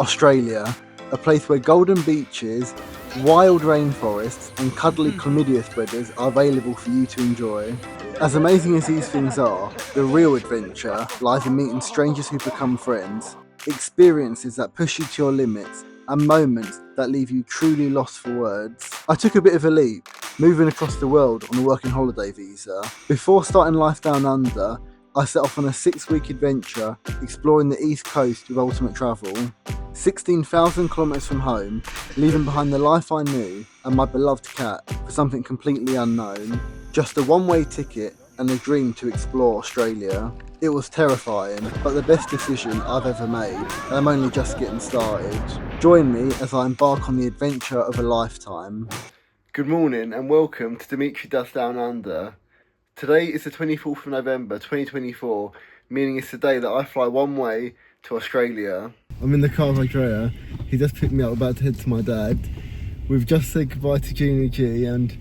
Australia, a place where golden beaches, wild rainforests and cuddly chlamydia spreaders are available for you to enjoy. As amazing as these things are, the real adventure lies in meeting strangers who become friends, experiences that push you to your limits, and moments that leave you truly lost for words. I took a bit of a leap, moving across the world on a working holiday visa. Before starting life down under, I set off on a 6-week adventure exploring the East Coast with ultimate travel. 16,000 kilometres from home, leaving behind the life I knew and my beloved cat for something completely unknown. Just a one-way ticket and a dream to explore Australia. It was terrifying, but the best decision I've ever made, and I'm only just getting started. Join me as I embark on the adventure of a lifetime. Good morning and welcome to Demetri Down Under. Today is the 24th of November 2024, meaning it's the day that I fly one way to Australia. I'm in the car with Andrea. He just picked me up, about to head to my dad. We've just said goodbye to Gina G, and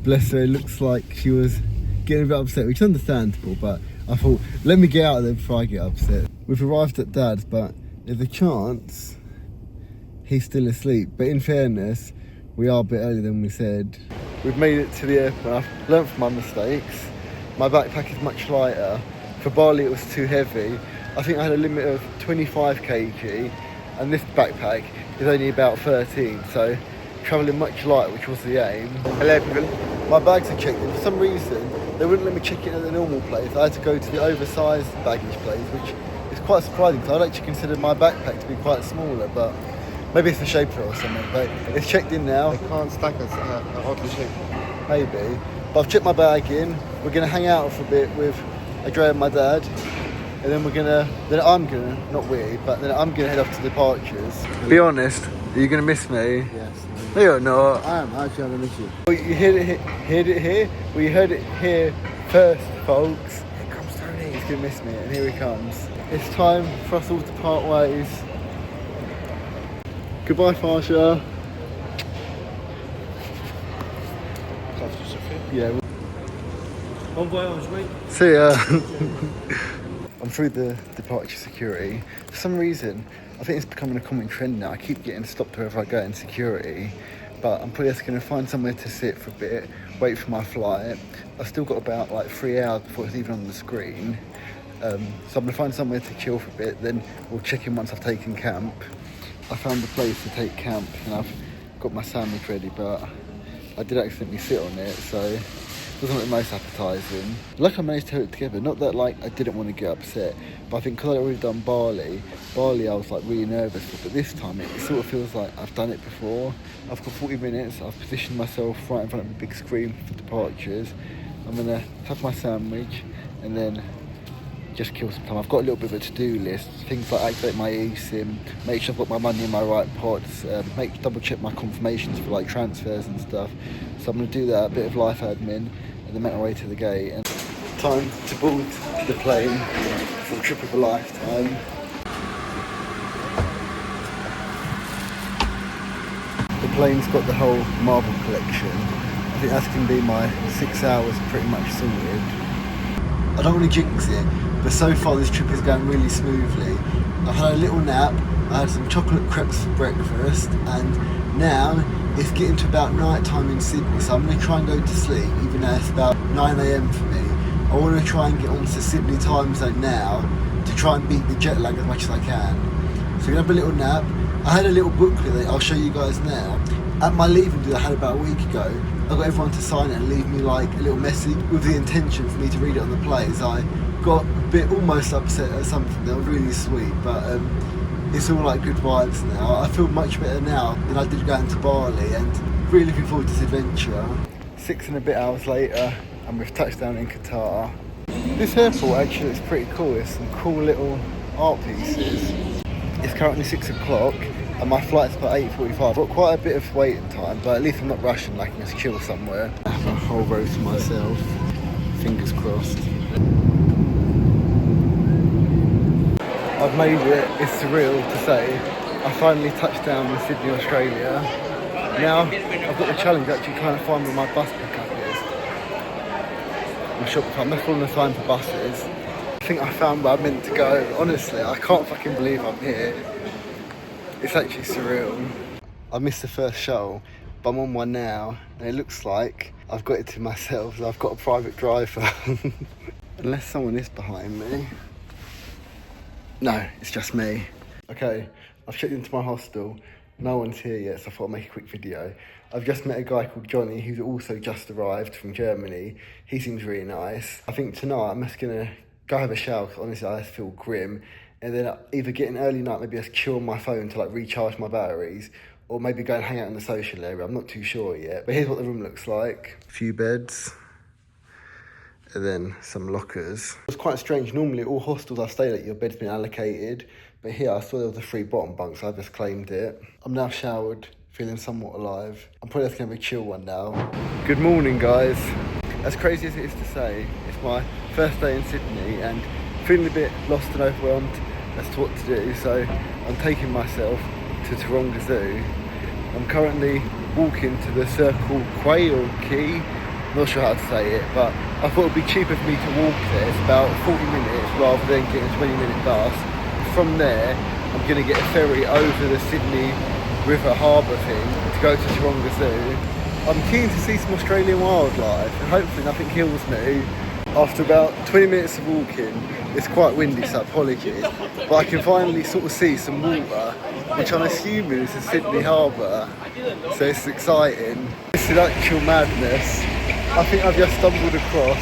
bless her, it looks like she was getting a bit upset, which is understandable, but I thought, let me get out of there before I get upset. We've arrived at Dad's, but there's a chance he's still asleep. But in fairness, we are a bit earlier than we said. We've made it to the airport. I've learnt from my mistakes. My backpack is much lighter. For Bali it was too heavy. I think I had a limit of 25 kg, and this backpack is only about 13, so travelling much lighter, which was the aim. Hello people. My bags are checked in. For some reason, they wouldn't let me check in at the normal place. I had to go to the oversized baggage place, which is quite surprising because I'd actually considered my backpack to be quite smaller, but maybe it's the shape or something. But it's checked in now. They can't stack us oddly shaped. Maybe. But I've checked my bag in. We're going to hang out for a bit with Andrea and my dad. And then I'm gonna head off to departures. Be honest, are you gonna miss me? Yes. No, you're not. I am actually gonna miss you. Well, you heard it here? Well, you heard it here first, folks. Here comes Tony. He's gonna miss me, and here he comes. It's time for us all to part ways. Goodbye, Farsha. Yeah. Bon voyage, mate. See ya. I'm through the departure security. For some reason, I think it's becoming a common trend now. I keep getting stopped wherever I go in security, but I'm probably just going to find somewhere to sit for a bit, wait for my flight. I've still got about like 3 hours before it's even on the screen. So I'm going to find somewhere to chill for a bit, then we'll check in once I've taken camp. I found a place to take camp and I've got my sandwich ready, but I did accidentally sit on it, so it wasn't the most appetising. Luckily I managed to hold it together. Not that like I didn't want to get upset, but I think because I'd already done Bali I was like really nervous, but this time it sort of feels like I've done it before. I've got 40 minutes, I've positioned myself right in front of a big screen for departures. I'm going to have my sandwich and then just kill some time. I've got a little bit of a to-do list, things like activate my eSIM, make sure I've got my money in my right pots, double check my confirmations for like transfers and stuff. So I'm going to do that, a bit of life admin, and then make my way to the gate. And time to board the plane for the trip of a lifetime. The plane's got the whole marble collection. I think that's going to be my 6 hours pretty much sorted. I don't want to jinx it, but so far this trip is going really smoothly. I had a little nap, I had some chocolate crepes for breakfast, and now it's getting to about night time in Sydney, so I'm going to try and go to sleep, even though it's about 9 AM for me. I want to try and get onto Sydney time zone now to try and beat the jet lag as much as I can. So I'm going to have a little nap. I had a little booklet that I'll show you guys now. At my leaving due I had about a week ago, I got everyone to sign it and leave me like a little message with the intention for me to read it on the plane. So I got a bit almost upset at something that was really sweet, but it's all like good vibes now. I feel much better now than I did going to Bali, and really looking forward to this adventure. 6 and a bit hours later, and we've touched down in Qatar. This airport actually looks pretty cool. There's some cool little art pieces. It's currently 6 o'clock. And my flight's about 8:45. I've got quite a bit of waiting time, but at least I'm not rushing, like I can just chill somewhere. I have a whole row to myself. Fingers crossed. I've made it. It's surreal to say. I finally touched down in Sydney, Australia. Now I've got the challenge of actually trying to find where my bus pickup is. I'm shocked. I'm following the sign for buses. I think I found where I'm meant to go. Honestly, I can't fucking believe I'm here. It's actually surreal. I missed the first shuttle, but I'm on one now, and it looks like I've got it to myself, so I've got a private driver. Unless someone is behind me. No, it's just me. Okay, I've checked into my hostel. No one's here yet, so I thought I'd make a quick video. I've just met a guy called Johnny, who's also just arrived from Germany. He seems really nice. I think tonight I'm just gonna go have a shower, because honestly I feel grim. And then either get an early night, maybe just chill on my phone to like recharge my batteries, or maybe go and hang out in the social area. I'm not too sure yet. But here's what the room looks like. A few beds. And then some lockers. It was quite strange. Normally all hostels I stayed at, your bed's been allocated. But here I saw there was a free bottom bunk, so I just claimed it. I'm now showered, feeling somewhat alive. I'm probably just gonna have a chill one now. Good morning, guys. As crazy as it is to say, it's my first day in Sydney and feeling a bit lost and overwhelmed as to what to do. So I'm taking myself to Taronga Zoo. I'm currently walking to the Circle Quail Key. Not sure how to say it, but I thought it would be cheaper for me to walk there. It's about 40 minutes rather than getting a 20-minute bus. From there, I'm going to get a ferry over the Sydney River Harbour thing to go to Taronga Zoo. I'm keen to see some Australian wildlife and hopefully nothing kills me. After about 20 minutes of walking, it's quite windy, so apologies, but I can finally sort of see some water, which I'm assuming is the Sydney Harbour, so it's exciting. This is actual madness. I think I've just stumbled across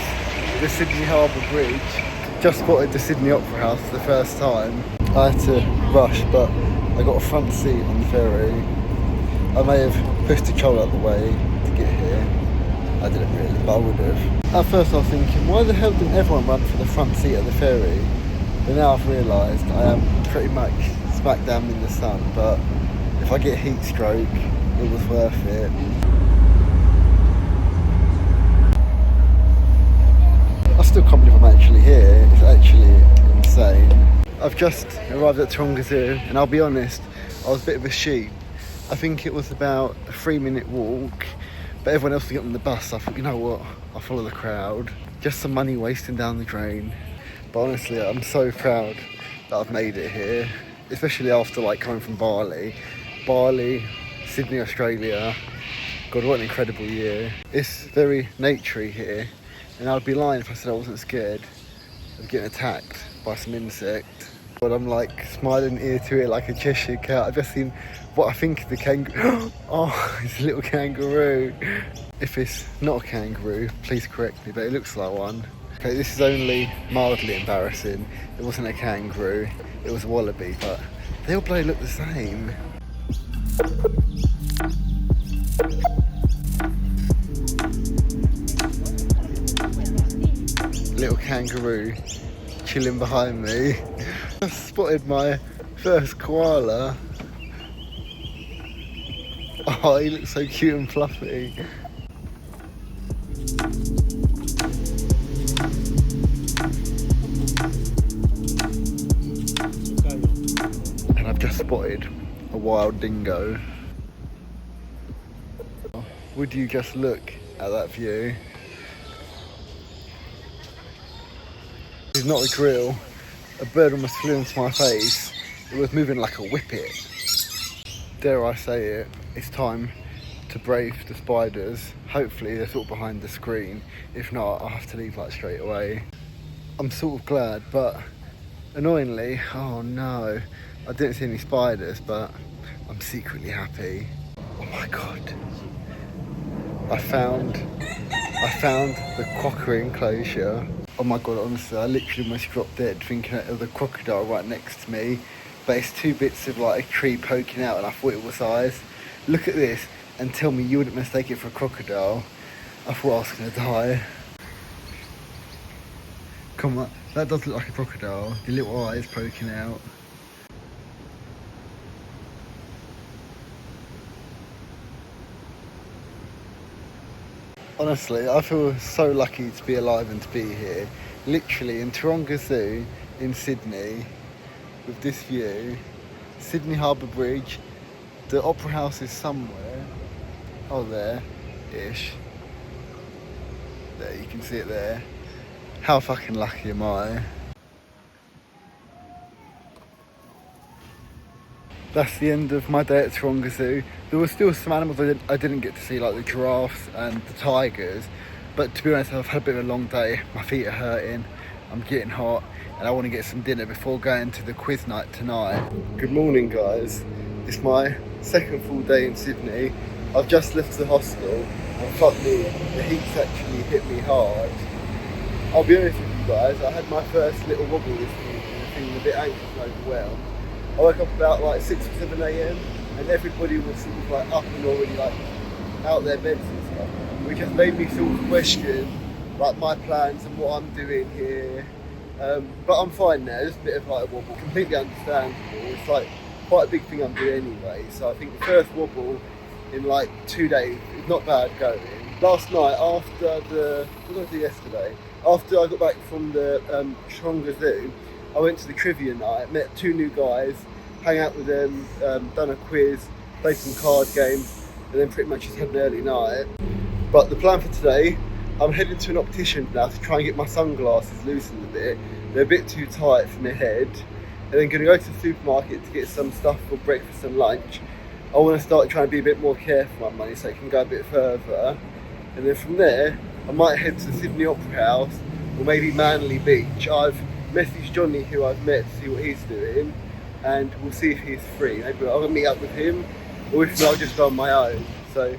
the Sydney Harbour Bridge. Just spotted the Sydney Opera House for the first time. I had to rush, but I got a front seat on the ferry. I may have pushed the troll out the way to get here. I didn't really, but I would have. At first I was thinking, why the hell didn't everyone run for the front seat of the ferry? But now I've realised I am pretty much smack dab in the sun, but if I get heat stroke, it was worth it. I still can't believe I'm actually here. It's actually insane. I've just arrived at Taronga Zoo, and I'll be honest, I was a bit of a sheep. I think it was about a 3-minute walk, but everyone else was getting on the bus, so I thought, you know what, I'll follow the crowd. Just some money wasting down the drain. But honestly, I'm so proud that I've made it here, especially after like coming from Bali, Sydney, Australia. God, what an incredible year. It's very naturey here, and I'd be lying if I said I wasn't scared of getting attacked by some insect. But I'm like smiling ear to ear like a Cheshire cat. I've just seen what I think is the kangaroo. Oh, it's a little kangaroo. If it's not a kangaroo, please correct me, but it looks like one. Okay, this is only mildly embarrassing. It wasn't a kangaroo, it was a wallaby, but they all bloody look the same. Little kangaroo chilling behind me. I've spotted my first koala. Oh, he looks so cute and fluffy. And I've just spotted a wild dingo. Would you just look at that view? It's not a grill. A bird almost flew into my face. It was moving like a whippet. Dare I say it, it's time to brave the spiders. Hopefully they're sort of behind the screen. If not, I'll have to leave like straight away. I'm sort of glad, but annoyingly, oh no, I didn't see any spiders, but I'm secretly happy. Oh my God. I found the quokka enclosure. Oh my God, honestly, I literally almost dropped dead thinking of the crocodile right next to me. But it's two bits of like a tree poking out and I thought it was eyes. Look at this and tell me you wouldn't mistake it for a crocodile. I thought I was gonna die. Come on, that does look like a crocodile. The little eyes poking out. Honestly, I feel so lucky to be alive and to be here. Literally in Taronga Zoo in Sydney with this view. Sydney Harbour Bridge. The Opera House is somewhere. Oh, there-ish. There, you can see it there. How fucking lucky am I? that's the end of my day at Taronga Zoo. There were still some animals I didn't get to see, like the giraffes and the tigers. But to be honest, I've had a bit of a long day. My feet are hurting, I'm getting hot, and I want to get some dinner before going to the quiz night tonight. Good morning, guys. It's my second full day in Sydney. I've just left the hostel, and fuck me, the heat's actually hit me hard. I'll be honest with you guys, I had my first little wobble this morning, feeling a bit anxious and overwhelmed. I woke up about like 6 or 7 a.m. and everybody was sort of like up and already like out their beds and stuff, which has made me sort of question like my plans and what I'm doing here. But I'm fine now, just a bit of like a wobble, completely understandable. It's like quite a big thing I'm doing anyway, so I think the first wobble in like 2 days is not bad going. Last night after what did I do yesterday? After I got back from the Taronga Zoo, I went to the trivia night, met 2 new guys, hang out with them, done a quiz, played some card games, and then pretty much just had an early night. But the plan for today, I'm heading to an optician now to try and get my sunglasses loosened a bit. They're a bit too tight for my head. And then going to go to the supermarket to get some stuff for breakfast and lunch. I want to start trying to be a bit more careful with my money so it can go a bit further. And then from there, I might head to the Sydney Opera House or maybe Manly Beach. I've messaged Johnny, who I've met, to see what he's doing, and we'll see if he's free. Maybe I'll meet up with him, or if not, I'll just go on my own. So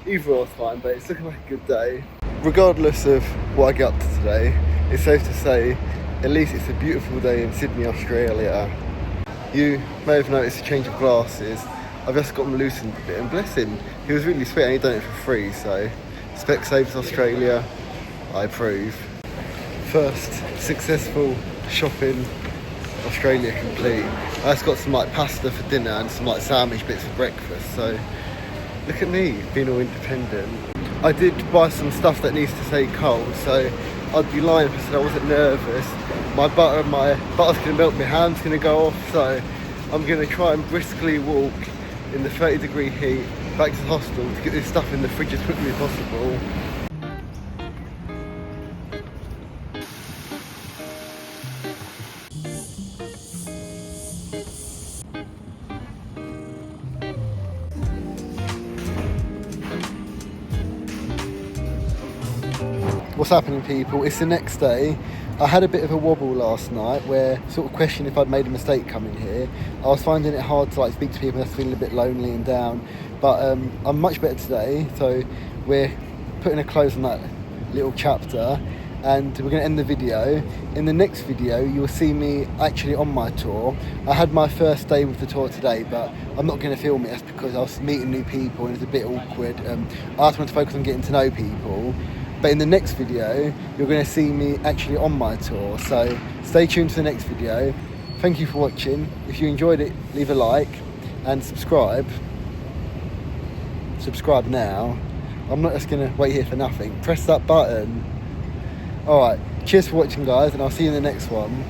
either or's fine, but it's looking like a good day. Regardless of what I get up to today, it's safe to say at least it's a beautiful day in Sydney, Australia. You may have noticed a change of glasses. I've just got them loosened a bit, and bless him, he was really sweet and he'd done it for free, so Specsavers Australia, I approve. First successful shopping Australia complete. I just got some like pasta for dinner and some like sandwich bits for breakfast, so look at me being all independent. I did buy some stuff that needs to stay cold, so I'd be lying if I said I wasn't nervous. My butter's going to melt, my hand's going to go off, so I'm going to try and briskly walk in the 30-degree heat back to the hostel to get this stuff in the fridge as quickly as possible. What's happening, people? It's the next day. I had a bit of a wobble last night where sort of questioned if I'd made a mistake coming here. I was finding it hard to like speak to people, I was feeling a bit lonely and down, but I'm much better today, so we're putting a close on that little chapter and we're going to end the video. In the next video you will see me actually on my tour. I had my first day with the tour today, but I'm not going to film it. That's because I was meeting new people and it's a bit awkward. I just want to focus on getting to know people. But in the next video, you're going to see me actually on my tour. So stay tuned to the next video. Thank you for watching. If you enjoyed it, leave a like and subscribe. Subscribe now. I'm not just going to wait here for nothing. Press that button. Alright, cheers for watching, guys, and I'll see you in the next one.